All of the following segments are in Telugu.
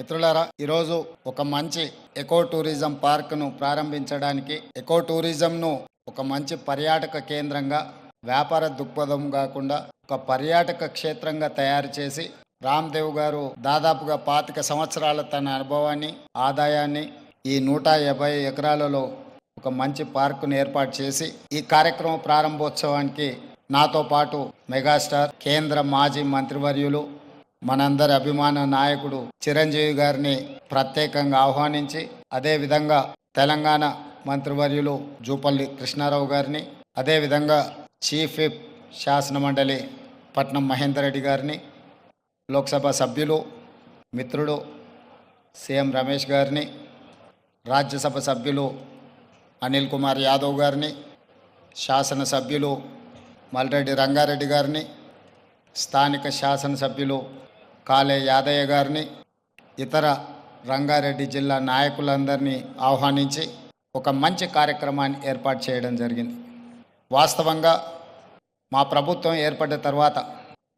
మిత్రులారా, ఈరోజు ఒక మంచి ఎకో టూరిజం పార్క్ను ప్రారంభించడానికి, ఎకో టూరిజంను ఒక మంచి పర్యాటక కేంద్రంగా, వ్యాపార దృక్పథం కాకుండా ఒక పర్యాటక క్షేత్రంగా తయారు చేసి రామ్దేవ్ గారు దాదాపుగా 25 సంవత్సరాల తన అనుభవాన్ని, ఆదాయాన్ని ఈ 150 ఎకరాలలో ఒక మంచి పార్కును ఏర్పాటు చేసి ఈ కార్యక్రమ ప్రారంభోత్సవానికి నాతో పాటు మెగాస్టార్ కేంద్ర మాజీ మంత్రివర్యులు మనందరి అభిమాన నాయకుడు చిరంజీవి గారిని ప్రత్యేకంగా ఆహ్వానించి, అదేవిధంగా తెలంగాణ మంత్రివర్యులు జూపల్లి కృష్ణారావు గారిని, అదేవిధంగా చీఫ్ విప్ శాసనమండలి పట్నం మహేందర్ రెడ్డి గారిని, లోక్సభ సభ్యులు మిత్రుడు సీఎం రమేష్ గారిని, రాజ్యసభ సభ్యులు అనిల్ కుమార్ యాదవ్ గారిని, శాసనసభ్యులు మల్రెడ్డి రంగారెడ్డి గారిని, స్థానిక శాసనసభ్యులు కాలే యాదయ్య గారిని, ఇతర రంగారెడ్డి జిల్లా నాయకులందరినీ ఆహ్వానించి ఒక మంచి కార్యక్రమాన్ని ఏర్పాటు చేయడం జరిగింది. వాస్తవంగా మా ప్రభుత్వం ఏర్పడ్డ తర్వాత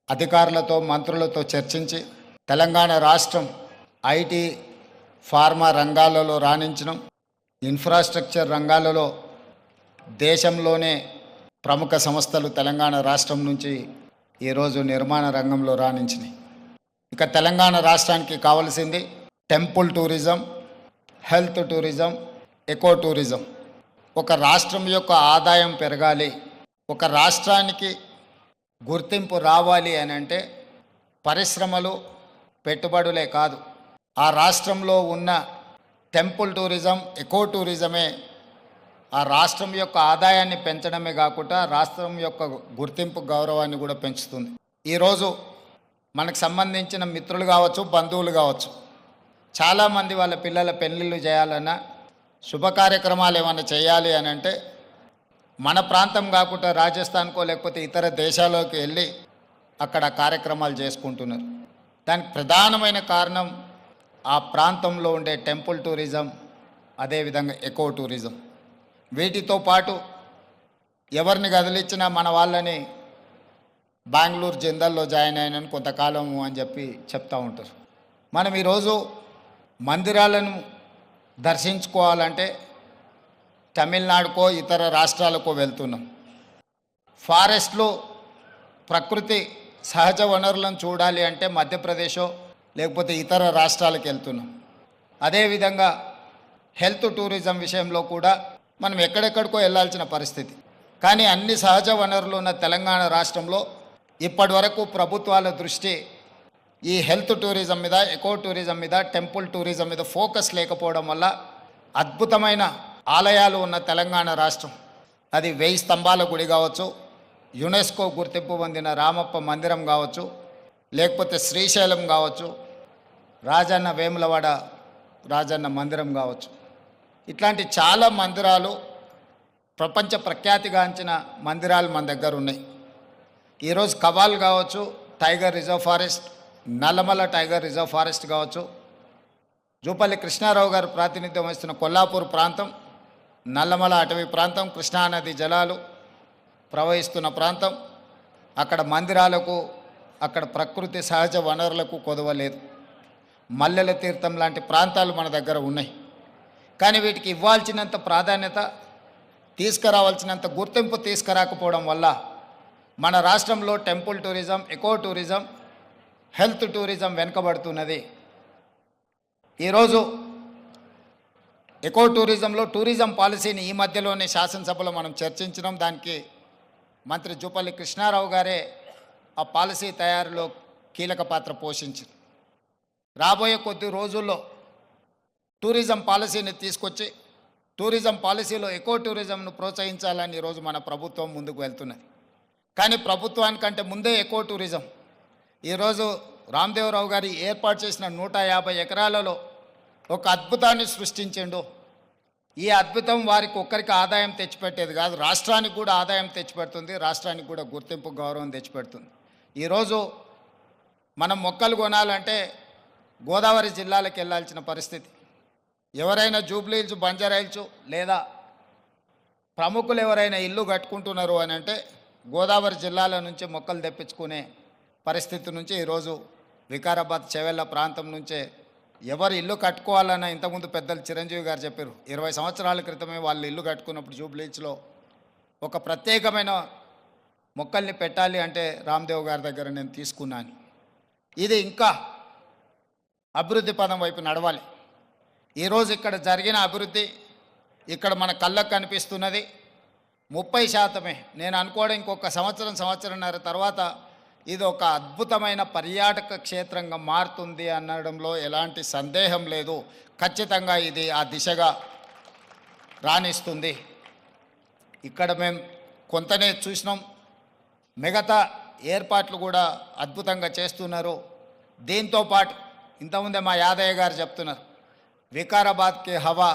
అధికారులతో, మంత్రులతో చర్చించి తెలంగాణ రాష్ట్రం ఐటీ, ఫార్మా రంగాలలో రాణించడం, ఇన్ఫ్రాస్ట్రక్చర్ రంగాలలో దేశంలోనే ప్రముఖ సంస్థలు తెలంగాణ రాష్ట్రం నుంచి ఈరోజు నిర్మాణ రంగంలో రాణించినాయి. ఇక తెలంగాణ రాష్ట్రానికి కావాల్సింది temple tourism, health tourism, eco tourism. ఒక రాష్ట్రం యొక్క ఆదాయం పెరగాలి, ఒక రాష్ట్రానికి గుర్తింపు రావాలి అని అంటే పరిశ్రమలు, పెట్టుబడులే కాదు, ఆ రాష్ట్రంలో ఉన్న టెంపుల్ టూరిజం, ఎకో టూరిజమే ఆ రాష్ట్రం యొక్క ఆదాయాన్ని పెంచడమే కాకుండా రాష్ట్రం యొక్క గుర్తింపు, గౌరవాన్ని కూడా పెంచుతుంది. ఈరోజు మనకు సంబంధించిన మిత్రులు కావచ్చు, బంధువులు కావచ్చు, చాలామంది వాళ్ళ పిల్లల పెళ్ళిళ్ళు చేయాలన్నా, శుభ కార్యక్రమాలు ఏమైనా చేయాలి అని అంటే మన ప్రాంతం కాకుండా రాజస్థాన్కో లేకపోతే ఇతర దేశాల్లోకి వెళ్ళి అక్కడ కార్యక్రమాలు చేసుకుంటున్నారు. దానికి ప్రధానమైన కారణం ఆ ప్రాంతంలో ఉండే టెంపుల్ టూరిజం, అదేవిధంగా ఎకో టూరిజం. వీటితో పాటు ఎవరిని కదిలిచ్చినా మన వాళ్ళని బెంగళూరు జిందల్లో జాయిన్ అయినని కొంతకాలము అని చెప్పి చెప్తూ ఉంటారు. మనం ఈరోజు మందిరాలను దర్శించుకోవాలంటే తమిళనాడుకో ఇతర రాష్ట్రాలకో వెళ్తున్నాం. ఫారెస్ట్లో ప్రకృతి సహజ వనరులను చూడాలి అంటే మధ్యప్రదేశో లేకపోతే ఇతర రాష్ట్రాలకు వెళ్తున్నాం. అదేవిధంగా హెల్త్ టూరిజం విషయంలో కూడా మనం ఎక్కడెక్కడికో వెళ్ళాల్సిన పరిస్థితి. కానీ అన్ని సహజ వనరులు ఉన్న తెలంగాణ రాష్ట్రంలో ఇప్పటి వరకు ప్రభుత్వాల దృష్టి ఈ హెల్త్ టూరిజం మీద, ఎకో టూరిజం మీద, టెంపుల్ టూరిజం మీద ఫోకస్ లేకపోవడం వల్ల అద్భుతమైన ఆలయాలు ఉన్న తెలంగాణ రాష్ట్రం, అది 1000 స్తంభాల గుడి కావచ్చు, యునెస్కో గుర్తింపు పొందిన రామప్ప మందిరం కావచ్చు, లేకపోతే శ్రీశైలం కావచ్చు, రాజన్న వేములవాడ రాజన్న మందిరం కావచ్చు, ఇట్లాంటి చాలా మందిరాలు, ప్రపంచ ప్రఖ్యాతిగాంచిన మందిరాలు మన దగ్గర ఉన్నాయి. ఈరోజు కవాల్ కావచ్చు, tiger reserve forest, Nallamala tiger reserve forest కావచ్చు, జూపల్లి కృష్ణారావు గారు ప్రాతినిధ్యం వహిస్తున్న కొల్లాపూర్ ప్రాంతం, నల్లమల అటవీ ప్రాంతం, కృష్ణానది జలాలు ప్రవహిస్తున్న ప్రాంతం, అక్కడ మందిరాలకు, అక్కడ ప్రకృతి సహజ వనరులకు కొదవలేదు. మల్లెల తీర్థం లాంటి ప్రాంతాలు మన దగ్గర ఉన్నాయి. కానీ వీటికి ఇవ్వాల్సినంత ప్రాధాన్యత, తీసుకురావాల్సినంత గుర్తింపు తీసుకురాకపోవడం వల్ల మన రాష్ట్రంలో temple tourism, eco tourism, health tourism వెనుకబడుతున్నది. ఈరోజు ఎకో టూరిజంలో టూరిజం పాలసీని ఈ మధ్యలోనే శాసనసభలో మనం చర్చించడం, దానికి మంత్రి జూపల్లి కృష్ణారావు గారే ఆ పాలసీ తయారీలో కీలక పాత్ర పోషించారు. రాబోయే కొద్ది రోజుల్లో టూరిజం పాలసీని తీసుకొచ్చి టూరిజం పాలసీలో ఎకో టూరిజంను ప్రోత్సహించాలని ఈరోజు మన ప్రభుత్వం ముందుకు వెళ్తున్నది. కానీ ప్రభుత్వానికంటే ముందే ఎకో టూరిజం ఈరోజు రామ్దేవరావు గారి ఏర్పాటు చేసిన 150 ఎకరాలలో ఒక అద్భుతాన్ని సృష్టించిండు. ఈ అద్భుతం వారికి ఒక్కరికి ఆదాయం తెచ్చిపెట్టేది కాదు, రాష్ట్రానికి కూడా ఆదాయం తెచ్చిపెడుతుంది, రాష్ట్రానికి కూడా గుర్తింపు, గౌరవం తెచ్చిపెడుతుంది. ఈరోజు మనం మొక్కలు కొనాలంటే గోదావరి జిల్లాలకు వెళ్ళాల్సిన పరిస్థితి. ఎవరైనా జూబ్లీ హిల్స్, బంజారా హిల్స్ లేదా ప్రముఖులు ఎవరైనా ఇల్లు కట్టుకుంటున్నారు అని అంటే గోదావరి జిల్లాల నుంచి మొక్కలు తెప్పించుకునే పరిస్థితి నుంచి ఈరోజు వికారాబాద్, చెవెళ్ళ ప్రాంతం నుంచే ఎవరు ఇల్లు కట్టుకోవాలన్న ఇంతకుముందు పెద్దలు చిరంజీవి గారు చెప్పారు 20 సంవత్సరాల క్రితమే వాళ్ళు ఇల్లు కట్టుకున్నప్పుడు జూబ్లీస్లో ఒక ప్రత్యేకమైన మొక్కల్ని పెట్టాలి అంటే రామ్దేవ్ గారి దగ్గర నేను తీసుకున్నాను. ఇది ఇంకా అభివృద్ధి పదం వైపు నడవాలి. ఈరోజు ఇక్కడ జరిగిన అభివృద్ధి ఇక్కడ మన కళ్ళకు కనిపిస్తున్నది 30%. నేను అనుకోవడం ఇంకొక సంవత్సరంన్నర తర్వాత ఇది ఒక అద్భుతమైన పర్యాటక క్షేత్రంగా మారుతుంది అనడంలో ఎలాంటి సందేహం లేదు. ఖచ్చితంగా ఇది ఆ దిశగా రాణిస్తుంది. ఇక్కడ మేము కొంతనే చూసినాం, మిగతా ఏర్పాట్లు కూడా అద్భుతంగా చేస్తున్నారు. దీంతోపాటు ఇంతకుముందే మా యాదయ్య గారు చెప్తున్నారు, వికారాబాద్కి హవా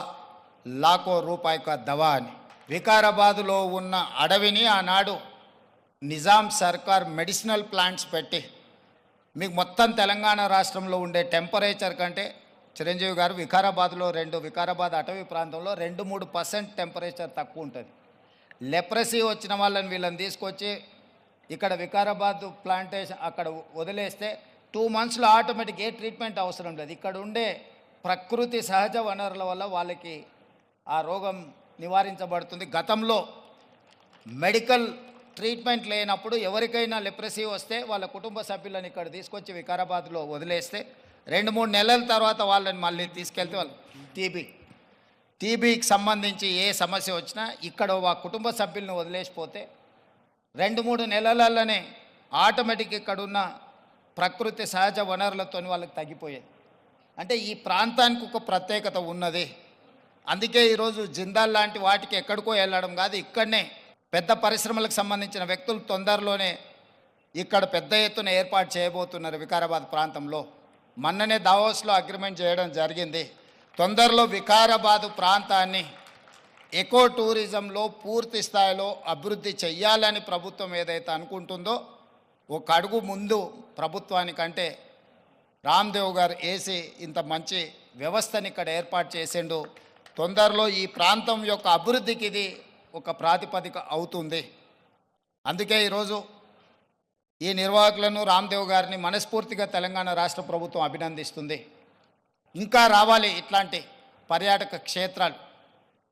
లాఖో రూపాయి కా దవా అని. వికారాబాదులో ఉన్న అడవిని ఆనాడు నిజాం సర్కార్ మెడిసినల్ ప్లాంట్స్ పెట్టి మీకు మొత్తం తెలంగాణ రాష్ట్రంలో ఉండే టెంపరేచర్ కంటే చిరంజీవి గారు వికారాబాద్ అటవీ ప్రాంతంలో 2-3% టెంపరేచర్ తక్కువ ఉంటుంది. లెప్రసీ వచ్చిన వీళ్ళని తీసుకొచ్చి ఇక్కడ వికారాబాద్ ప్లాంటేషన్ అక్కడ వదిలేస్తే 2 monthsలో ఆటోమేటిక్ ఏ ట్రీట్మెంట్ అవసరం లేదు. ఇక్కడ ఉండే ప్రకృతి సహజ వనరుల వల్ల వాళ్ళకి ఆ రోగం నివారించబడుతుంది. గతంలో మెడికల్ ట్రీట్మెంట్ లేనప్పుడు ఎవరికైనా లెప్రసీ వస్తే వాళ్ళ కుటుంబ సభ్యులను ఇక్కడ తీసుకొచ్చి వికారాబాద్లో వదిలేస్తే 2-3 నెలల తర్వాత వాళ్ళని మళ్ళీ తీసుకెళ్తే వాళ్ళు టీబీకి సంబంధించి ఏ సమస్య వచ్చినా ఇక్కడ ఆ కుటుంబ సభ్యులను వదిలేసిపోతే 2-3 నెలలలోనే ఆటోమేటిక్ ఇక్కడున్న ప్రకృతి సహజ వనరులతో వాళ్ళకి తగ్గిపోయేది. అంటే ఈ ప్రాంతానికి ఒక ప్రత్యేకత ఉన్నది. అందుకే ఈరోజు జిందాల్ లాంటి వాటికి ఎక్కడికో వెళ్ళడం కాదు, ఇక్కడనే పెద్ద పరిశ్రమలకు సంబంధించిన వ్యక్తులు తొందరలోనే ఇక్కడ పెద్ద ఎత్తున ఏర్పాటు చేయబోతున్నారు వికారాబాద్ ప్రాంతంలో. మొన్ననే దావోస్లో అగ్రిమెంట్ చేయడం జరిగింది. తొందరలో వికారాబాదు ప్రాంతాన్ని ఎకో టూరిజంలో పూర్తి స్థాయిలో అభివృద్ధి చెయ్యాలని ప్రభుత్వం ఏదైతే అనుకుంటుందో ఒక అడుగు ముందు ప్రభుత్వానికంటే రామ్దేవ్ గారు వేసి ఇంత మంచి వ్యవస్థని ఇక్కడ ఏర్పాటు చేసిండు. తొందరలో ఈ ప్రాంతం యొక్క అభివృద్ధికి ఇది ఒక ప్రాతిపదిక అవుతుంది. అందుకే ఈరోజు ఈ నిర్వాహకులను రామ్దేవ్ గారిని మనస్ఫూర్తిగా తెలంగాణ రాష్ట్ర ప్రభుత్వం అభినందిస్తుంది. ఇంకా రావాలి ఇట్లాంటి పర్యాటక క్షేత్రాలు.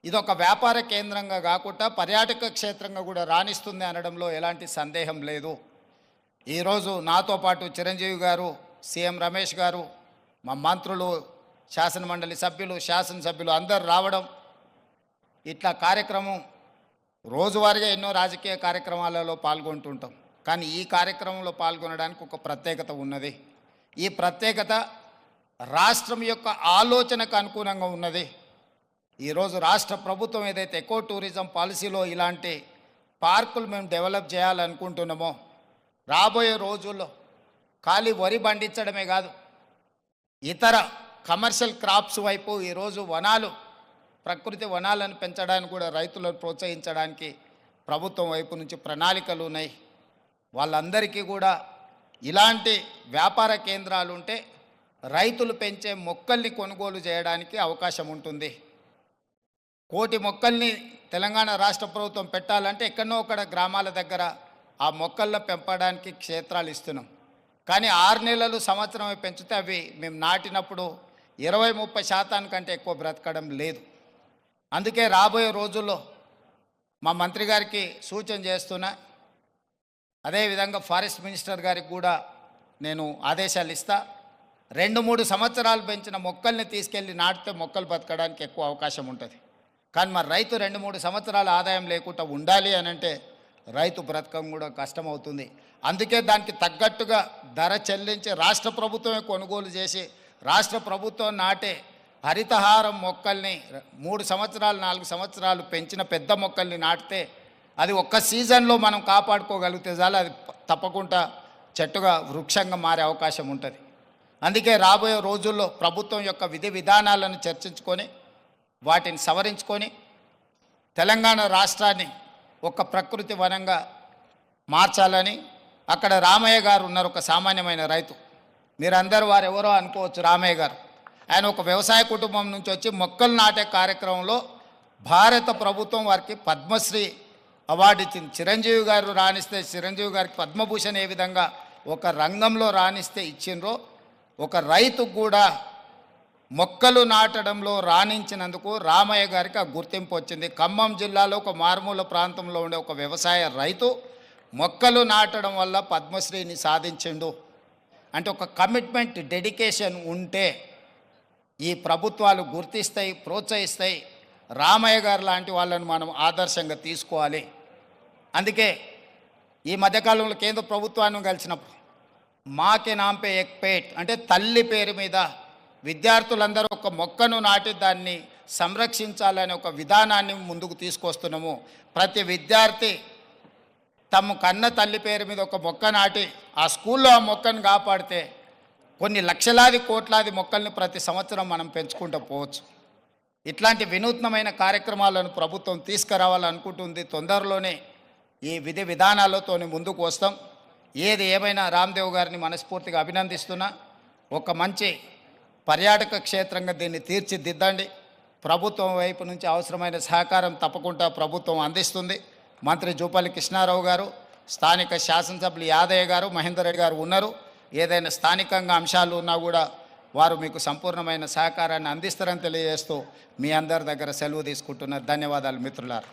ఇదొక వ్యాపార కేంద్రంగా కాకుండా పర్యాటక క్షేత్రంగా కూడా రాణిస్తుంది అనడంలో ఎలాంటి సందేహం లేదు. ఈరోజు నాతో పాటు చిరంజీవి గారు, సీఎం రమేష్ గారు, మా మంత్రులు, శాసనమండలి సభ్యులు, శాసనసభ్యులు అందరు రావడం, ఇట్లా కార్యక్రమం రోజువారీగా ఎన్నో రాజకీయ కార్యక్రమాలలో పాల్గొంటుంటాం. కానీ ఈ కార్యక్రమంలో పాల్గొనడానికి ఒక ప్రత్యేకత ఉన్నది. ఈ ప్రత్యేకత రాష్ట్రం యొక్క ఆలోచనకు అనుగుణంగా ఉన్నది. ఈరోజు రాష్ట్ర ప్రభుత్వం ఏదైతే ఎకో టూరిజం పాలసీలో ఇలాంటి పార్కులు మేము డెవలప్ చేయాలనుకుంటున్నామో రాబోయే రోజుల్లో ఖాళీ వరి పండించడమే కాదు, ఇతర కమర్షియల్ క్రాప్స్ వైపు ఈరోజు ప్రకృతి వనాలను పెంచడానికి కూడా రైతులను ప్రోత్సహించడానికి ప్రభుత్వం వైపు నుంచి ప్రణాళికలు ఉన్నాయి. వాళ్ళందరికీ కూడా ఇలాంటి వ్యాపార కేంద్రాలు ఉంటే రైతులు పెంచే మొక్కల్ని కొనుగోలు చేయడానికి అవకాశం ఉంటుంది. 1 కోటి మొక్కల్ని తెలంగాణ రాష్ట్ర ప్రభుత్వం పెట్టాలంటే ఎక్కడో ఒకడ గ్రామాల దగ్గర ఆ మొక్కల్లో పెంపడానికి క్షేత్రాలు ఇస్తున్నాం. కానీ 6 నెలలు సంవత్సరమే పెంచితే అవి మేము నాటినప్పుడు 20-30% కంటే ఎక్కువ బ్రతకడం లేదు. అందుకే రాబోయే రోజుల్లో మా మంత్రి గారికి సూచన చేస్తున్నా, అదేవిధంగా ఫారెస్ట్ మినిస్టర్ గారికి కూడా నేను ఆదేశాలు ఇస్తా. 2-3 సంవత్సరాలు పెంచిన మొక్కల్ని తీసుకెళ్ళి నాటితే మొక్కలు బతకడానికి ఎక్కువ అవకాశం ఉంటుంది. కానీ మరి రైతు 2-3 సంవత్సరాల ఆదాయం లేకుండా ఉండాలి అని అంటే రైతు బ్రతకం కూడా కష్టమవుతుంది. అందుకే దానికి తగ్గట్టుగా ధర చెల్లించి రాష్ట్ర ప్రభుత్వమే కొనుగోలు చేసి రాష్ట్ర ప్రభుత్వం నాటే హరితహారం మొక్కల్ని 3 సంవత్సరాలు 4 సంవత్సరాలు పెంచిన పెద్ద మొక్కల్ని నాటితే అది ఒక్క సీజన్లో మనం కాపాడుకోగలిగితే చాలు, అది తప్పకుండా చెట్టుగా వృక్షంగా మారే అవకాశం ఉంటుంది. అందుకే రాబోయే రోజుల్లో ప్రభుత్వం యొక్క విధి విధానాలను చర్చించుకొని వాటిని సవరించుకొని తెలంగాణ రాష్ట్రాన్ని ఒక ప్రకృతి వనంగా మార్చాలని. అక్కడ రామయ్య గారు ఉన్నారు, ఒక సామాన్యమైన రైతు. మీరందరూ వారెవరో అనుకోవచ్చు. రామయ్య గారు ఆయన ఒక వ్యవసాయ కుటుంబం నుంచి వచ్చి మొక్కలు నాటే కార్యక్రమంలో భారత ప్రభుత్వం వారికి పద్మశ్రీ అవార్డు ఇచ్చింది. చిరంజీవి గారు రాణిస్తే చిరంజీవి గారికి పద్మభూషణ్ ఏ విధంగా ఒక రంగంలో రాణిస్తే ఇచ్చిండ్రో ఒక రైతుకు కూడా మొక్కలు నాటడంలో రాణించినందుకు రామయ్య గారికి ఆ గుర్తింపు వచ్చింది. ఖమ్మం జిల్లాలో ఒక మారుమూల ప్రాంతంలో ఉండే ఒక వ్యవసాయ రైతు మొక్కలు నాటడం వల్ల పద్మశ్రీని సాధించిండు. అంటే ఒక కమిట్మెంట్, డెడికేషన్ ఉంటే ఈ ప్రభుత్వాలు గుర్తిస్తాయి, ప్రోత్సహిస్తాయి. రామయ్య గారు లాంటి వాళ్ళను మనం ఆదర్శంగా తీసుకోవాలి. అందుకే ఈ మధ్యకాలంలో కేంద్ర ప్రభుత్వాన్ని కలిసినప్పుడు మాకే నాంపే ఎక్ పేట్ అంటే తల్లి పేరు మీద విద్యార్థులందరూ ఒక మొక్కను నాటి దాన్ని సంరక్షించాలనే ఒక విధానాన్ని ముందుకు తీసుకొస్తున్నాము. ప్రతి విద్యార్థి తమ కన్న తల్లి పేరు మీద ఒక మొక్క నాటి ఆ స్కూల్లో ఆ మొక్కను కాపాడితే కొన్ని లక్షలాది కోట్లాది మొక్కల్ని ప్రతి సంవత్సరం మనం పెంచుకుంటూ పోవచ్చు. ఇట్లాంటి వినూత్నమైన కార్యక్రమాలను ప్రభుత్వం తీసుకురావాలనుకుంటుంది. తొందరలోనే ఈ విధి విధానాలతో ముందుకు వస్తాం. ఏది ఏమైనా రామ్దేవ్ గారిని మనస్ఫూర్తిగా అభినందిస్తున్నా. ఒక మంచి పర్యాటక క్షేత్రంగా దీన్ని తీర్చిదిద్దండి. ప్రభుత్వం వైపు నుంచి అవసరమైన సహకారం తప్పకుండా ప్రభుత్వం అందిస్తుంది. మంత్రి జూపల్లి కృష్ణారావు గారు, స్థానిక శాసనసభ్యులు యాదయ్య గారు, మహేందర్ రెడ్డి గారు ఉన్నారు. ఏదైనా స్థానికంగా అంశాలు ఉన్నా కూడా వారు మీకు సంపూర్ణమైన సహకారాన్ని అందిస్తారని తెలియజేస్తూ మీ అందరి దగ్గర సెలవు తీసుకుంటున్నారు. ధన్యవాదాలు మిత్రులారా.